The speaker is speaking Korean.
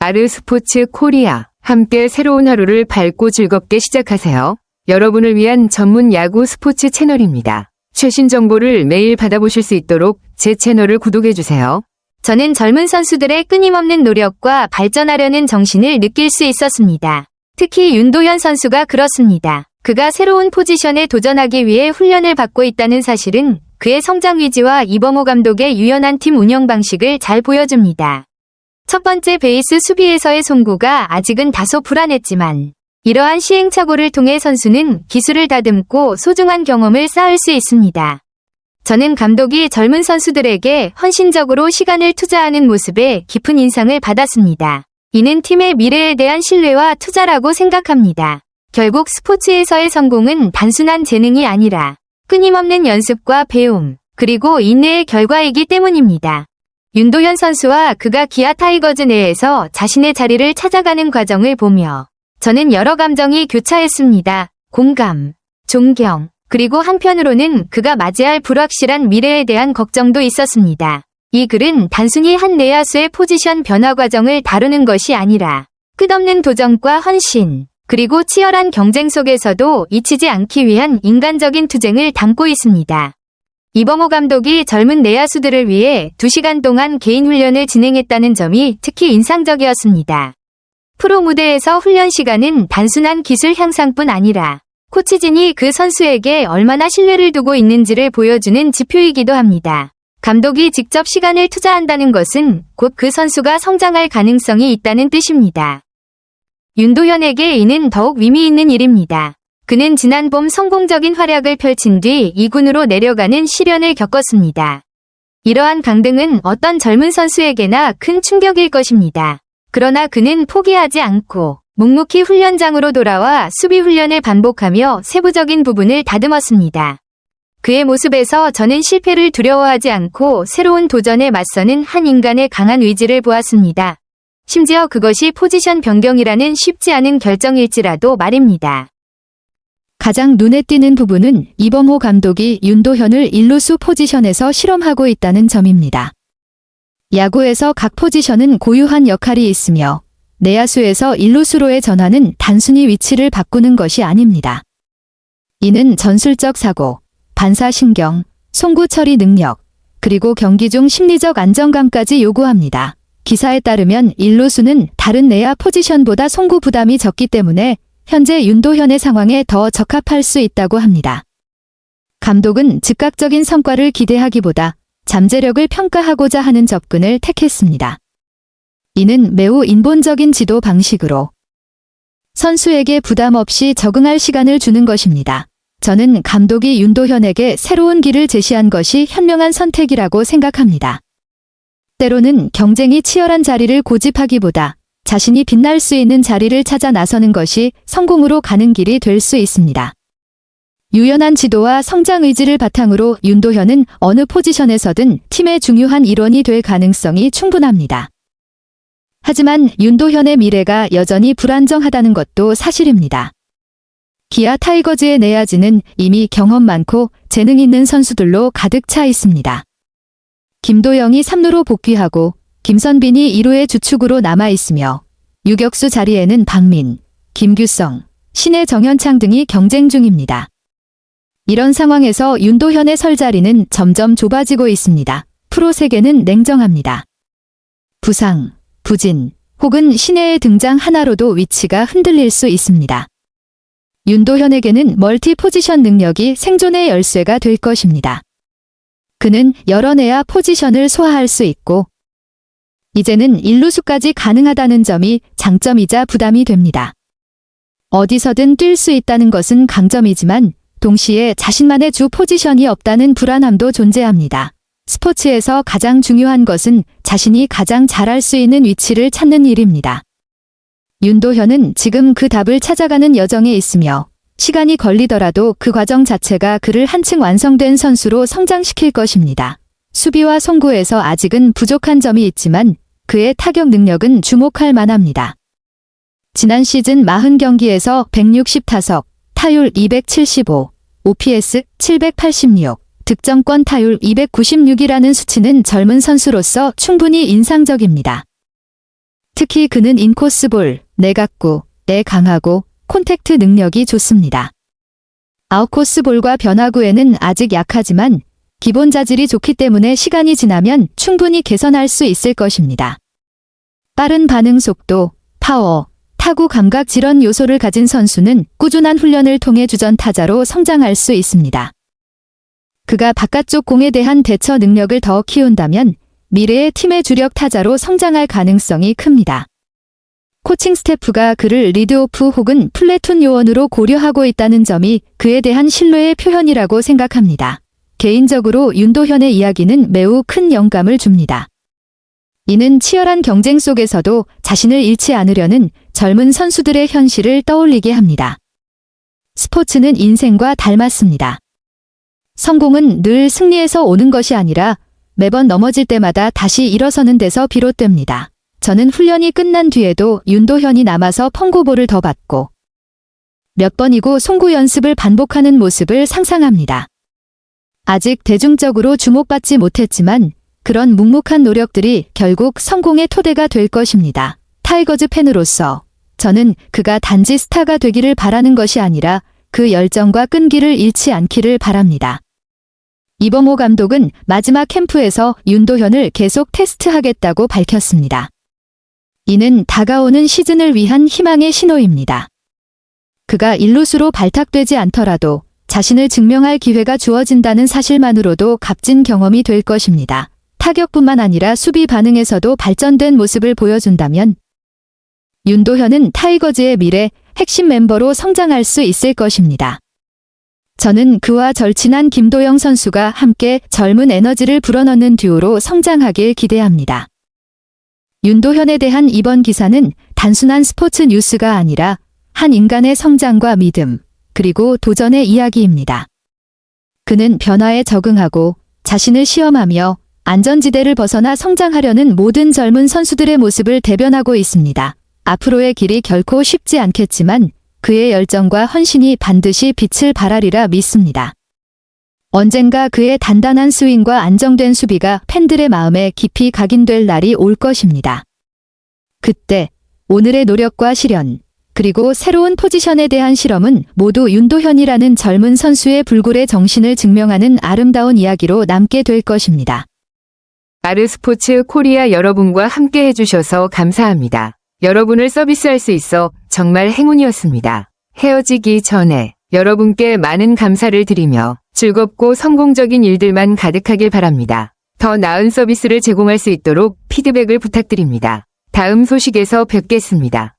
아르스포츠 코리아. 함께 새로운 하루를 밝고 즐겁게 시작하세요. 여러분을 위한 전문 야구 스포츠 채널입니다. 최신 정보를 매일 받아보실 수 있도록 제 채널을 구독해주세요. 저는 젊은 선수들의 끊임없는 노력과 발전하려는 정신을 느낄 수 있었습니다. 특히 윤도현 선수가 그렇습니다. 그가 새로운 포지션에 도전하기 위해 훈련을 받고 있다는 사실은 그의 성장 의지와 이범호 감독의 유연한 팀 운영 방식을 잘 보여줍니다. 첫 번째 베이스 수비에서의 송구가 아직은 다소 불안했지만 이러한 시행착오를 통해 선수는 기술을 다듬고 소중한 경험을 쌓을 수 있습니다. 저는 감독이 젊은 선수들에게 헌신적으로 시간을 투자하는 모습에 깊은 인상을 받았습니다. 이는 팀의 미래에 대한 신뢰와 투자라고 생각합니다. 결국 스포츠에서의 성공은 단순한 재능이 아니라 끊임없는 연습과 배움, 그리고 인내의 결과이기 때문입니다. 윤도현 선수와 그가 기아 타이거즈 내에서 자신의 자리를 찾아가는 과정을 보며 저는 여러 감정이 교차했습니다. 공감, 존경, 그리고 한편으로는 그가 맞이할 불확실한 미래에 대한 걱정도 있었습니다. 이 글은 단순히 한 내야수의 포지션 변화 과정을 다루는 것이 아니라 끝없는 도전과 헌신, 그리고 치열한 경쟁 속에서도 잊히지 않기 위한 인간적인 투쟁을 담고 있습니다. 이범호 감독이 젊은 내야수들을 위해 2시간 동안 개인 훈련을 진행했다는 점이 특히 인상적이었습니다. 프로 무대에서 훈련 시간은 단순한 기술 향상뿐 아니라 코치진이 그 선수에게 얼마나 신뢰를 두고 있는지를 보여주는 지표이기도 합니다. 감독이 직접 시간을 투자한다는 것은 곧 그 선수가 성장할 가능성이 있다는 뜻입니다. 윤도현에게 이는 더욱 의미 있는 일입니다. 그는 지난 봄 성공적인 활약을 펼친 뒤 2군으로 내려가는 시련을 겪었습니다. 이러한 강등은 어떤 젊은 선수에게나 큰 충격일 것입니다. 그러나 그는 포기하지 않고 묵묵히 훈련장으로 돌아와 수비 훈련을 반복하며 세부적인 부분을 다듬었습니다. 그의 모습에서 저는 실패를 두려워하지 않고 새로운 도전에 맞서는 한 인간의 강한 의지를 보았습니다. 심지어 그것이 포지션 변경이라는 쉽지 않은 결정일지라도 말입니다. 가장 눈에 띄는 부분은 이범호 감독이 윤도현을 일루수 포지션에서 실험하고 있다는 점입니다. 야구에서 각 포지션은 고유한 역할이 있으며 내야수에서 일루수로의 전환은 단순히 위치를 바꾸는 것이 아닙니다. 이는 전술적 사고, 반사신경, 송구 처리 능력, 그리고 경기 중 심리적 안정감까지 요구합니다. 기사에 따르면 일루수는 다른 내야 포지션보다 송구 부담이 적기 때문에 현재 윤도현의 상황에 더 적합할 수 있다고 합니다. 감독은 즉각적인 성과를 기대하기보다 잠재력을 평가하고자 하는 접근을 택했습니다. 이는 매우 인본적인 지도 방식으로 선수에게 부담 없이 적응할 시간을 주는 것입니다. 저는 감독이 윤도현에게 새로운 길을 제시한 것이 현명한 선택이라고 생각합니다. 때로는 경쟁이 치열한 자리를 고집하기보다 자신이 빛날 수 있는 자리를 찾아 나서는 것이 성공으로 가는 길이 될 수 있습니다. 유연한 지도와 성장 의지를 바탕으로 윤도현은 어느 포지션에서든 팀의 중요한 일원이 될 가능성이 충분합니다. 하지만 윤도현의 미래가 여전히 불안정하다는 것도 사실입니다. 기아 타이거즈의 내야지는 이미 경험 많고 재능 있는 선수들로 가득 차 있습니다. 김도영이 3루로 복귀하고 김선빈이 2루의 주축으로 남아있으며 유격수 자리에는 박민, 김규성, 신의 정현창 등이 경쟁 중입니다. 이런 상황에서 윤도현의 설 자리는 점점 좁아지고 있습니다. 프로 세계는 냉정합니다. 부상, 부진, 혹은 신예의 등장 하나로도 위치가 흔들릴 수 있습니다. 윤도현에게는 멀티 포지션 능력이 생존의 열쇠가 될 것입니다. 그는 여러 내야 포지션을 소화할 수 있고 이제는 일루수까지 가능하다는 점이 장점이자 부담이 됩니다. 어디서든 뛸 수 있다는 것은 강점이지만 동시에 자신만의 주 포지션이 없다는 불안함도 존재합니다. 스포츠에서 가장 중요한 것은 자신이 가장 잘할 수 있는 위치를 찾는 일입니다. 윤도현은 지금 그 답을 찾아가는 여정에 있으며 시간이 걸리더라도 그 과정 자체가 그를 한층 완성된 선수로 성장시킬 것입니다. 수비와 송구에서 아직은 부족한 점이 있지만 그의 타격 능력은 주목할 만합니다. 지난 시즌 40경기에서 160타석, 타율 275, OPS 786, 득점권 타율 296이라는 수치는 젊은 선수로서 충분히 인상적입니다. 특히 그는 인코스볼, 내각구에 강하고 콘택트 능력이 좋습니다. 아웃코스볼과 변화구에는 아직 약하지만 기본 자질이 좋기 때문에 시간이 지나면 충분히 개선할 수 있을 것입니다. 빠른 반응 속도, 파워, 타구 감각 이런 요소를 가진 선수는 꾸준한 훈련을 통해 주전 타자로 성장할 수 있습니다. 그가 바깥쪽 공에 대한 대처 능력을 더 키운다면 미래의 팀의 주력 타자로 성장할 가능성이 큽니다. 코칭 스태프가 그를 리드오프 혹은 플래툰 요원으로 고려하고 있다는 점이 그에 대한 신뢰의 표현이라고 생각합니다. 개인적으로 윤도현의 이야기는 매우 큰 영감을 줍니다. 이는 치열한 경쟁 속에서도 자신을 잃지 않으려는 젊은 선수들의 현실을 떠올리게 합니다. 스포츠는 인생과 닮았습니다. 성공은 늘 승리에서 오는 것이 아니라 매번 넘어질 때마다 다시 일어서는 데서 비롯됩니다. 저는 훈련이 끝난 뒤에도 윤도현이 남아서 펑고볼을 더 받고 몇 번이고 송구 연습을 반복하는 모습을 상상합니다. 아직 대중적으로 주목받지 못했지만 그런 묵묵한 노력들이 결국 성공의 토대가 될 것입니다. 타이거즈 팬으로서 저는 그가 단지 스타가 되기를 바라는 것이 아니라 그 열정과 끈기를 잃지 않기를 바랍니다. 이범호 감독은 마지막 캠프에서 윤도현을 계속 테스트하겠다고 밝혔습니다. 이는 다가오는 시즌을 위한 희망의 신호입니다. 그가 일루수로 발탁되지 않더라도 자신을 증명할 기회가 주어진다는 사실만으로도 값진 경험이 될 것입니다. 타격뿐만 아니라 수비 반응에서도 발전된 모습을 보여준다면 윤도현은 타이거즈의 미래 핵심 멤버로 성장할 수 있을 것입니다. 저는 그와 절친한 김도영 선수가 함께 젊은 에너지를 불어넣는 듀오로 성장하길 기대합니다. 윤도현에 대한 이번 기사는 단순한 스포츠 뉴스가 아니라 한 인간의 성장과 믿음, 그리고 도전의 이야기입니다. 그는 변화에 적응하고 자신을 시험하며 안전지대를 벗어나 성장하려는 모든 젊은 선수들의 모습을 대변하고 있습니다. 앞으로의 길이 결코 쉽지 않겠지만 그의 열정과 헌신이 반드시 빛을 발하리라 믿습니다. 언젠가 그의 단단한 스윙과 안정된 수비가 팬들의 마음에 깊이 각인될 날이 올 것입니다. 그때 오늘의 노력과 실현, 그리고 새로운 포지션에 대한 실험은 모두 윤도현이라는 젊은 선수의 불굴의 정신을 증명하는 아름다운 이야기로 남게 될 것입니다. 아르스포츠 코리아 여러분과 함께 해주셔서 감사합니다. 여러분을 서비스할 수 있어 정말 행운이었습니다. 헤어지기 전에 여러분께 많은 감사를 드리며 즐겁고 성공적인 일들만 가득하길 바랍니다. 더 나은 서비스를 제공할 수 있도록 피드백을 부탁드립니다. 다음 소식에서 뵙겠습니다.